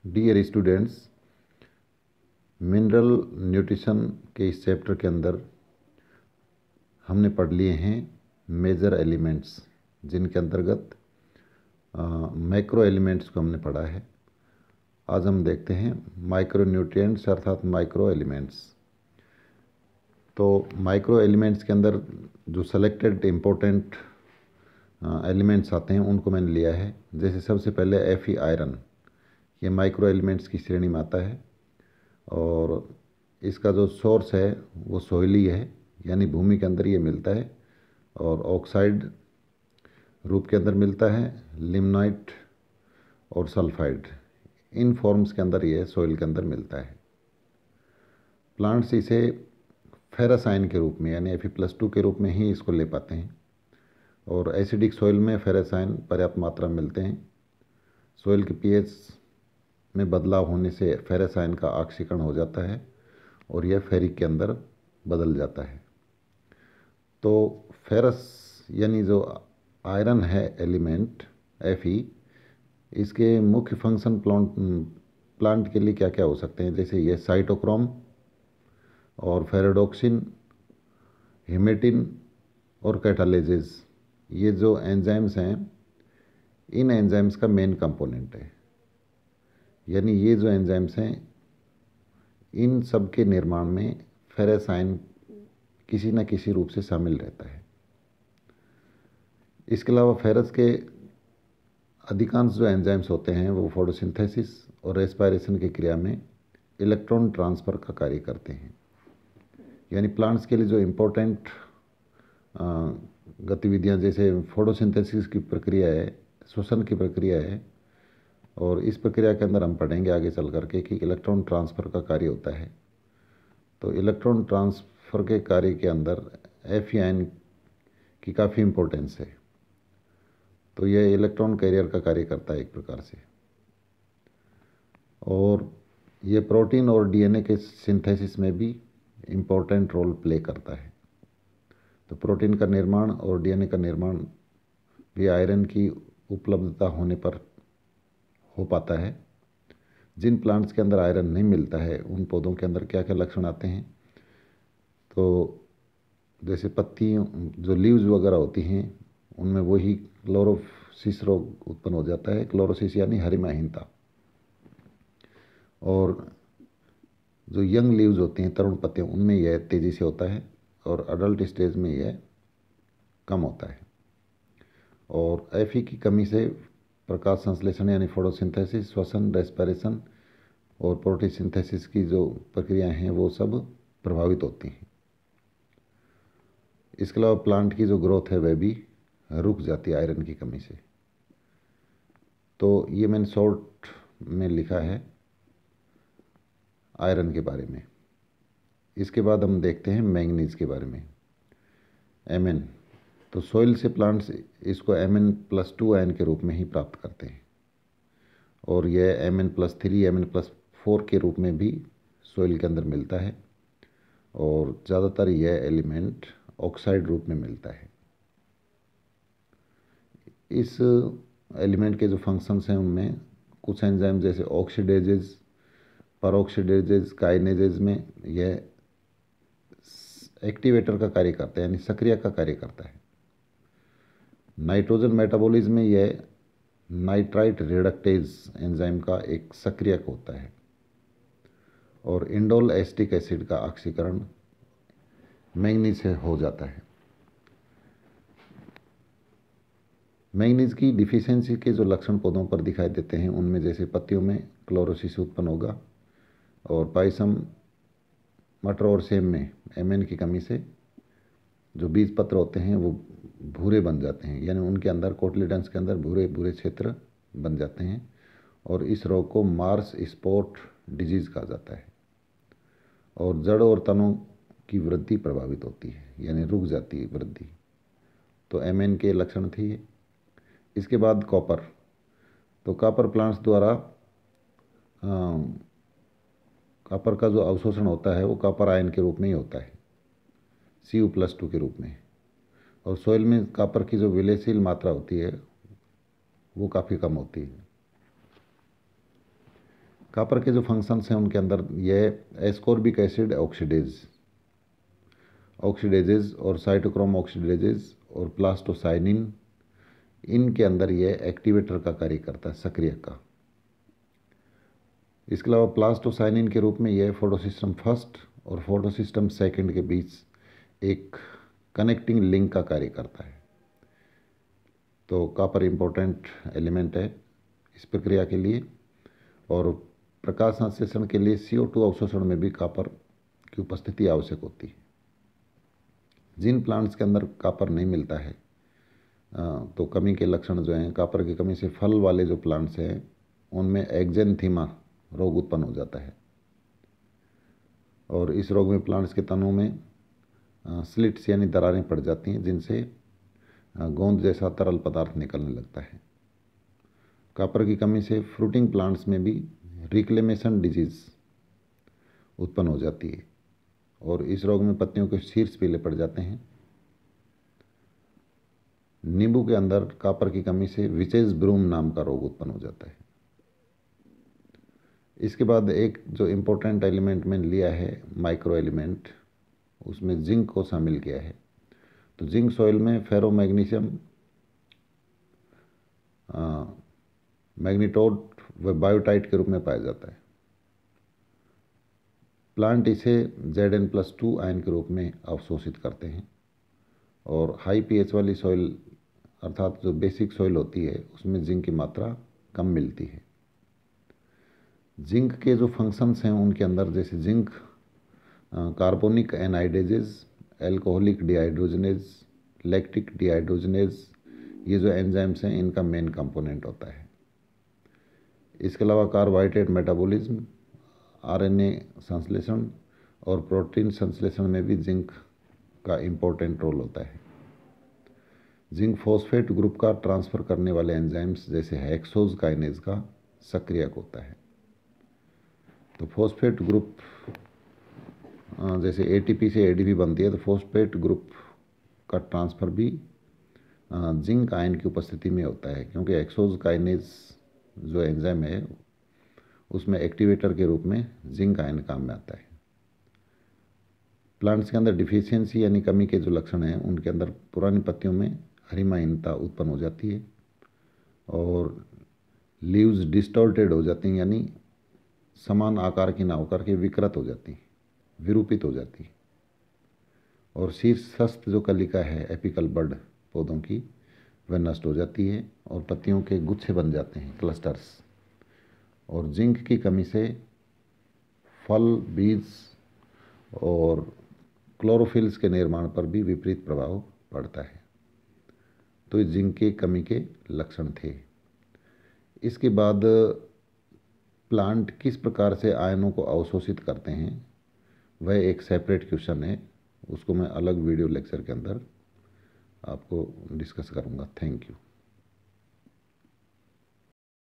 Dear students, mineral nutrition के इस chapter के अंदर हमने पढ़ लिए हैं मेजर एलिमेंट्स, जिनके अंतर्गत मैक्रो एलिमेंट्स को हमने पढ़ा है। आज हम देखते हैं माइक्रो न्यूट्रिएंट्स अर्थात माइक्रो एलिमेंट्स। तो माइक्रो एलिमेंट्स के अंदर जो सेलेक्टेड इम्पोर्टेंट एलिमेंट्स आते हैं उनको मैंने लिया है। जैसे सबसे पहले Fe आयरन, ये माइक्रो एलिमेंट्स की श्रेणी में आता है और इसका जो सोर्स है वो सोइली है, यानी भूमि के अंदर ये मिलता है और ऑक्साइड रूप के अंदर मिलता है। लिमनाइट और सल्फाइड, इन फॉर्म्स के अंदर ये सोइल के अंदर मिलता है। प्लांट्स इसे फेरस आयन के रूप में यानी Fe+2 के रूप में ही इसको ले पाते हैं और एसिडिक सॉइल में फेरस आयन पर्याप्त मात्रा में मिलते हैं। सॉइल के pH में बदलाव होने से फेरस आयन का ऑक्सीकरण हो जाता है और यह फेरिक के अंदर बदल जाता है। तो फेरस यानी जो आयरन है एलिमेंट Fe, इसके मुख्य फंक्शन प्लांट के लिए क्या क्या हो सकते हैं। जैसे ये साइटोक्रोम और फेरेडोक्सिन, हिमेटिन और कैटालेजेस, ये जो एंजाइम्स हैं, इन एंजाइम्स का मेन कंपोनेंट है। यानी ये जो एंजाइम्स हैं, इन सब के निर्माण में फेरस आयन किसी न किसी रूप से शामिल रहता है। इसके अलावा फेरस के अधिकांश जो एंजाइम्स होते हैं वो फोटोसिंथेसिस और रेस्पायरेशन की क्रिया में इलेक्ट्रॉन ट्रांसफ़र का कार्य करते हैं। यानी प्लांट्स के लिए जो इम्पोर्टेंट गतिविधियां जैसे फोटोसिंथेसिस की प्रक्रिया है, श्वसन की प्रक्रिया है, और इस प्रक्रिया के अंदर हम पढ़ेंगे आगे चल करके कि इलेक्ट्रॉन ट्रांसफ़र का कार्य होता है। तो इलेक्ट्रॉन ट्रांसफ़र के कार्य के अंदर Fe आयन की काफ़ी इम्पोर्टेंस है। तो यह इलेक्ट्रॉन कैरियर का कार्य करता है एक प्रकार से, और ये प्रोटीन और डीएनए के सिंथेसिस में भी इम्पोर्टेंट रोल प्ले करता है। तो प्रोटीन का निर्माण और डीएनए का निर्माण भी आयरन की उपलब्धता होने पर हो पाता है। जिन प्लांट्स के अंदर आयरन नहीं मिलता है उन पौधों के अंदर क्या क्या लक्षण आते हैं। तो जैसे पत्तियों जो लीव्स वगैरह होती हैं उनमें वही क्लोरोसिस रोग उत्पन्न हो जाता है। क्लोरोसिस यानी हरिमाहीनता। और जो यंग लीव्स होती हैं, तरुण पत्तियां, उनमें यह तेज़ी से होता है और अडल्ट स्टेज में यह कम होता है। और Fe की कमी से प्रकाश संश्लेषण यानी फोटोसिंथेसिस, श्वसन, रेस्पिरेशन और प्रोटीसिंथेसिस की जो प्रक्रियाएं हैं वो सब प्रभावित होती हैं। इसके अलावा प्लांट की जो ग्रोथ है वह भी रुक जाती है आयरन की कमी से। तो ये मैंने शॉर्ट में लिखा है आयरन के बारे में। इसके बाद हम देखते हैं मैंगनीज के बारे में, Mn। तो सोइल से प्लांट्स इसको Mn+2 आयन के रूप में ही प्राप्त करते हैं और यह Mn+3, Mn+4 के रूप में भी सोइल के अंदर मिलता है और ज़्यादातर यह एलिमेंट ऑक्साइड रूप में मिलता है। इस एलिमेंट के जो फंक्शंस हैं उनमें कुछ एंजाइम जैसे ऑक्सीडेजेज, परऑक्सीडेजेज, काइनेजेज में यह एक्टिवेटर का कार्य करता है यानी सक्रिय का कार्य करता है। नाइट्रोजन मेटाबॉलिज्म में यह नाइट्राइट रिडक्टेज एंजाइम का एक सक्रियक होता है और इंडोल एसिटिक एसिड का ऑक्सीकरण मैंगनीज से हो जाता है। मैंगनीज की डिफिशियंसी के जो लक्षण पौधों पर दिखाई देते हैं उनमें जैसे पत्तियों में क्लोरोसिस उत्पन्न होगा और पायसम, मटर और सेम में Mn की कमी से जो बीज पत्र होते हैं वो भूरे बन जाते हैं, यानी उनके अंदर कोटलीडन्स के अंदर भूरे भूरे क्षेत्र बन जाते हैं और इस रोग को मार्स स्पॉट डिजीज़ कहा जाता है। और जड़ और तनों की वृद्धि प्रभावित होती है यानी रुक जाती है वृद्धि। तो Mn के लक्षण थे ये। इसके बाद कॉपर। तो कॉपर प्लांट्स द्वारा कॉपर का जो अवशोषण होता है वो कॉपर आयन के रूप में ही होता है, Cu+2 के रूप में। और सोइल में कॉपर की जो विलयशील मात्रा होती है वो काफ़ी कम होती है। कॉपर के जो फंक्शंस हैं उनके अंदर यह एस्कॉर्बिक एसिड ऑक्सीडेजेज और साइटोक्रोम ऑक्सीडेजेज और प्लास्टोसाइनिन, इनके अंदर यह एक्टिवेटर का कार्य करता है, सक्रियक का। इसके अलावा प्लास्टोसाइनिन के रूप में यह फोटोसिस्टम फर्स्ट और फोटोसिस्टम सेकंड के बीच एक कनेक्टिंग लिंक का कार्य करता है। तो कॉपर इम्पोर्टेंट एलिमेंट है इस प्रक्रिया के लिए। और प्रकाश संश्लेषण के लिए CO2 अवशोषण में भी कॉपर की उपस्थिति आवश्यक होती है। जिन प्लांट्स के अंदर कॉपर नहीं मिलता है तो कमी के लक्षण जो हैं, कॉपर की कमी से फल वाले जो प्लांट्स हैं उनमें एक्जेंथीमा रोग उत्पन्न हो जाता है। और इस रोग में प्लांट्स के तनों में स्लिट्स यानी दरारें पड़ जाती हैं, जिनसे गोंद जैसा तरल पदार्थ निकलने लगता है। कॉपर की कमी से फ्रूटिंग प्लांट्स में भी रिक्लेमेशन डिजीज़ उत्पन्न हो जाती है और इस रोग में पत्तियों के शीर्ष पीले पड़ जाते हैं। नींबू के अंदर कॉपर की कमी से विचेज ब्रूम नाम का रोग उत्पन्न हो जाता है। इसके बाद एक जो इम्पोर्टेंट एलिमेंट मैंने लिया है माइक्रो एलिमेंट, उसमें जिंक को शामिल किया है। तो जिंक सॉइल में फेरो मैग्नीशियम, मैग्नीटोड व बायोटाइट के रूप में पाया जाता है। प्लांट इसे Zn+2 आयन के रूप में अवशोषित करते हैं और हाई pH वाली सॉइल अर्थात जो बेसिक सॉइल होती है उसमें जिंक की मात्रा कम मिलती है। जिंक के जो फंक्शंस हैं उनके अंदर जैसे zinc carbonic anhydrases, alcoholic dehydrogenase, lactic dehydrogenase, ये जो एंजाइम्स हैं इनका मेन कंपोनेंट होता है। इसके अलावा कार्बोहाइड्रेट मेटाबॉलिज्म, RNA संश्लेषण और प्रोटीन संश्लेषण में भी जिंक का इम्पोर्टेंट रोल होता है। जिंक फॉस्फेट ग्रुप का ट्रांसफ़र करने वाले एंजाइम्स जैसे हेक्सोज काइनेज का सक्रियक होता है। तो फॉस्फेट ग्रुप जैसे ATP से ADP बनती है, तो फॉस्फेट ग्रुप का ट्रांसफ़र भी जिंक आयन की उपस्थिति में होता है, क्योंकि हेक्सोज काइनेज जो एंजाइम है उसमें एक्टिवेटर के रूप में जिंक आयन काम में आता है। प्लांट्स के अंदर डिफिशियंसी यानी कमी के जो लक्षण हैं उनके अंदर पुरानी पत्तियों में हरिमाहीनता उत्पन्न हो जाती है और लीव्स डिस्टॉर्टेड हो जाती हैं, यानी समान आकार की ना होकर के विकृत हो जाती, विरूपित हो जाती। और शीर्षस्थ जो कलिका है एपिकल बड पौधों की, वह नष्ट हो जाती है और पत्तियों के गुच्छे बन जाते हैं, क्लस्टर्स। और जिंक की कमी से फल, बीज और क्लोरोफिल्स के निर्माण पर भी विपरीत प्रभाव पड़ता है। तो ये जिंक की कमी के लक्षण थे। इसके बाद प्लांट किस प्रकार से आयनों को अवशोषित करते हैं वह एक सेपरेट क्वेश्चन है, उसको मैं अलग वीडियो लेक्चर के अंदर आपको डिस्कस करूँगा। Thank you.